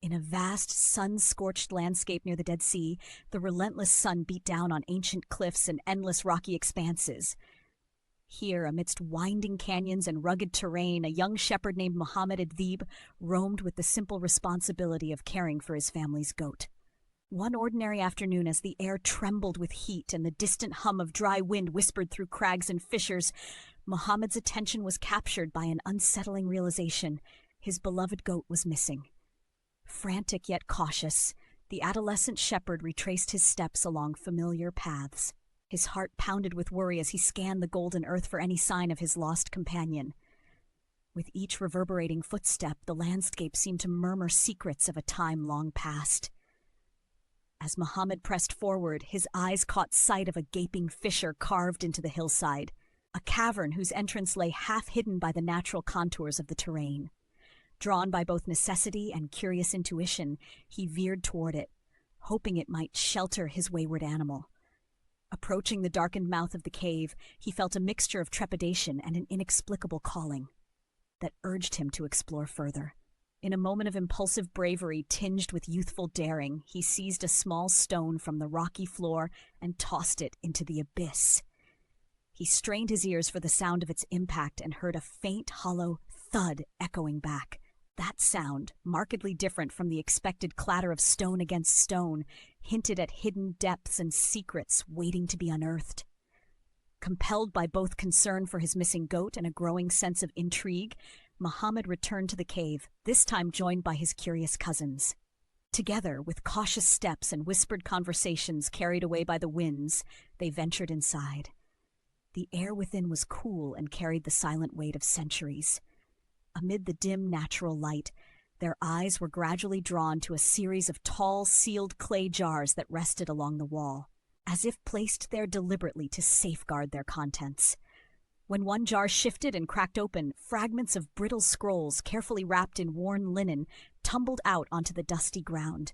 In a vast, sun-scorched landscape near the Dead Sea, the relentless sun beat down on ancient cliffs and endless rocky expanses. Here, amidst winding canyons and rugged terrain, a young shepherd named Muhammad Adhib roamed with the simple responsibility of caring for his family's goat. One ordinary afternoon, as the air trembled with heat and the distant hum of dry wind whispered through crags and fissures, Muhammad's attention was captured by an unsettling realization. His beloved goat was missing. Frantic yet cautious, the adolescent shepherd retraced his steps along familiar paths. His heart pounded with worry as he scanned the golden earth for any sign of his lost companion. With each reverberating footstep, the landscape seemed to murmur secrets of a time long past. As Muhammad pressed forward, his eyes caught sight of a gaping fissure carved into the hillside, a cavern whose entrance lay half hidden by the natural contours of the terrain. Drawn by both necessity and curious intuition, he veered toward it, hoping it might shelter his wayward animal. Approaching the darkened mouth of the cave, he felt a mixture of trepidation and an inexplicable calling that urged him to explore further. In a moment of impulsive bravery tinged with youthful daring, he seized a small stone from the rocky floor and tossed it into the abyss. He strained his ears for the sound of its impact and heard a faint, hollow thud echoing back. That sound, markedly different from the expected clatter of stone against stone, hinted at hidden depths and secrets waiting to be unearthed. Compelled by both concern for his missing goat and a growing sense of intrigue, Muhammad returned to the cave, this time joined by his curious cousins. Together, with cautious steps and whispered conversations carried away by the winds, they ventured inside. The air within was cool and carried the silent weight of centuries. Amid the dim natural light, their eyes were gradually drawn to a series of tall, sealed clay jars that rested along the wall, as if placed there deliberately to safeguard their contents. When one jar shifted and cracked open, fragments of brittle scrolls, carefully wrapped in worn linen, tumbled out onto the dusty ground.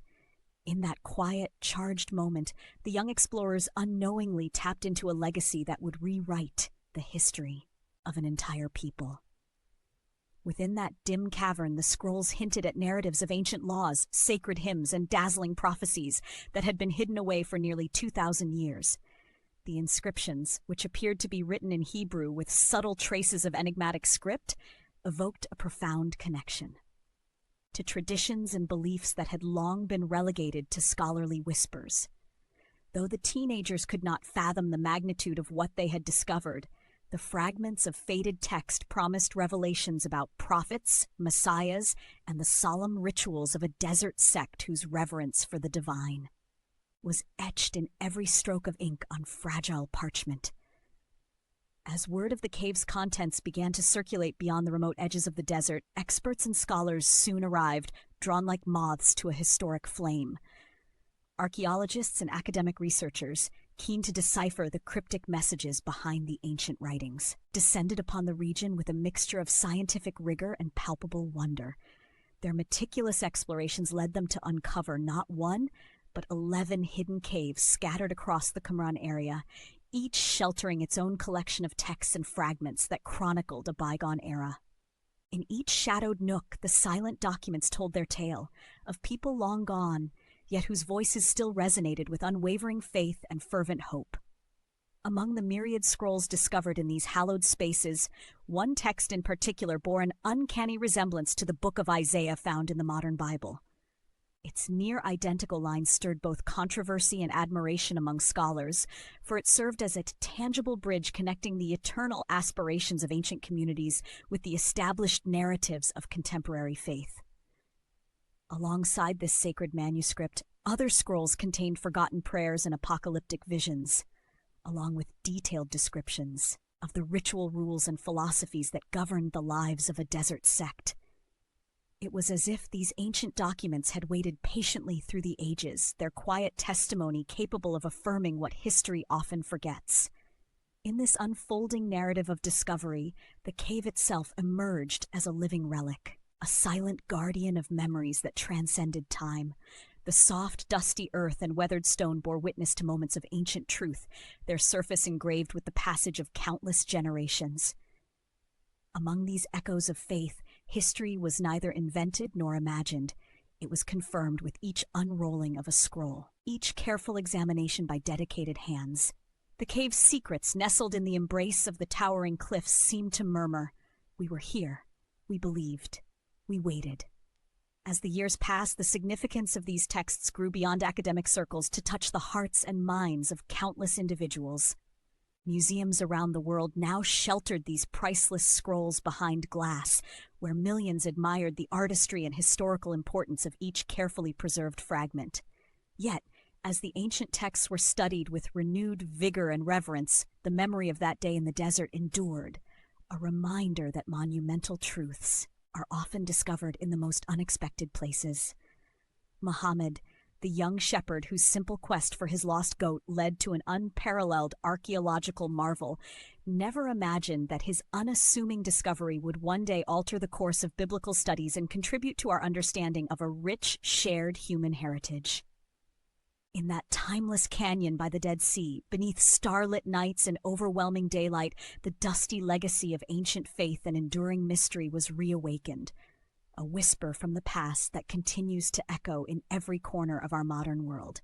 In that quiet, charged moment, the young explorers unknowingly tapped into a legacy that would rewrite the history of an entire people. Within that dim cavern, the scrolls hinted at narratives of ancient laws, sacred hymns, and dazzling prophecies that had been hidden away for nearly 2,000 years. The inscriptions, which appeared to be written in Hebrew with subtle traces of enigmatic script, evoked a profound connection to traditions and beliefs that had long been relegated to scholarly whispers. Though the teenagers could not fathom the magnitude of what they had discovered, the fragments of faded text promised revelations about prophets, messiahs, and the solemn rituals of a desert sect whose reverence for the divine was etched in every stroke of ink on fragile parchment. As word of the cave's contents began to circulate beyond the remote edges of the desert, experts and scholars soon arrived, drawn like moths to a historic flame. Archaeologists and academic researchers, keen to decipher the cryptic messages behind the ancient writings, descended upon the region with a mixture of scientific rigor and palpable wonder. Their meticulous explorations led them to uncover not one, but 11 hidden caves scattered across the Qumran area, each sheltering its own collection of texts and fragments that chronicled a bygone era. In each shadowed nook, the silent documents told their tale, of people long gone, yet whose voices still resonated with unwavering faith and fervent hope. Among the myriad scrolls discovered in these hallowed spaces, one text in particular bore an uncanny resemblance to the book of Isaiah found in the modern Bible. Its near-identical lines stirred both controversy and admiration among scholars, for it served as a tangible bridge connecting the eternal aspirations of ancient communities with the established narratives of contemporary faith. Alongside this sacred manuscript, other scrolls contained forgotten prayers and apocalyptic visions, along with detailed descriptions of the ritual rules and philosophies that governed the lives of a desert sect. It was as if these ancient documents had waited patiently through the ages, their quiet testimony capable of affirming what history often forgets. In this unfolding narrative of discovery, the cave itself emerged as a living relic, a silent guardian of memories that transcended time. The soft, dusty earth and weathered stone bore witness to moments of ancient truth, their surface engraved with the passage of countless generations. Among these echoes of faith, history was neither invented nor imagined. It was confirmed with each unrolling of a scroll, each careful examination by dedicated hands. The cave's secrets, nestled in the embrace of the towering cliffs, seemed to murmur, "We were here. We believed. We waited." As the years passed, the significance of these texts grew beyond academic circles to touch the hearts and minds of countless individuals. Museums around the world now sheltered these priceless scrolls behind glass, where millions admired the artistry and historical importance of each carefully preserved fragment. Yet, as the ancient texts were studied with renewed vigor and reverence, the memory of that day in the desert endured, a reminder that monumental truths are often discovered in the most unexpected places. Muhammad, the young shepherd whose simple quest for his lost goat led to an unparalleled archaeological marvel, never imagined that his unassuming discovery would one day alter the course of biblical studies and contribute to our understanding of a rich, shared human heritage. In that timeless canyon by the Dead Sea, beneath starlit nights and overwhelming daylight, the dusty legacy of ancient faith and enduring mystery was reawakened, a whisper from the past that continues to echo in every corner of our modern world.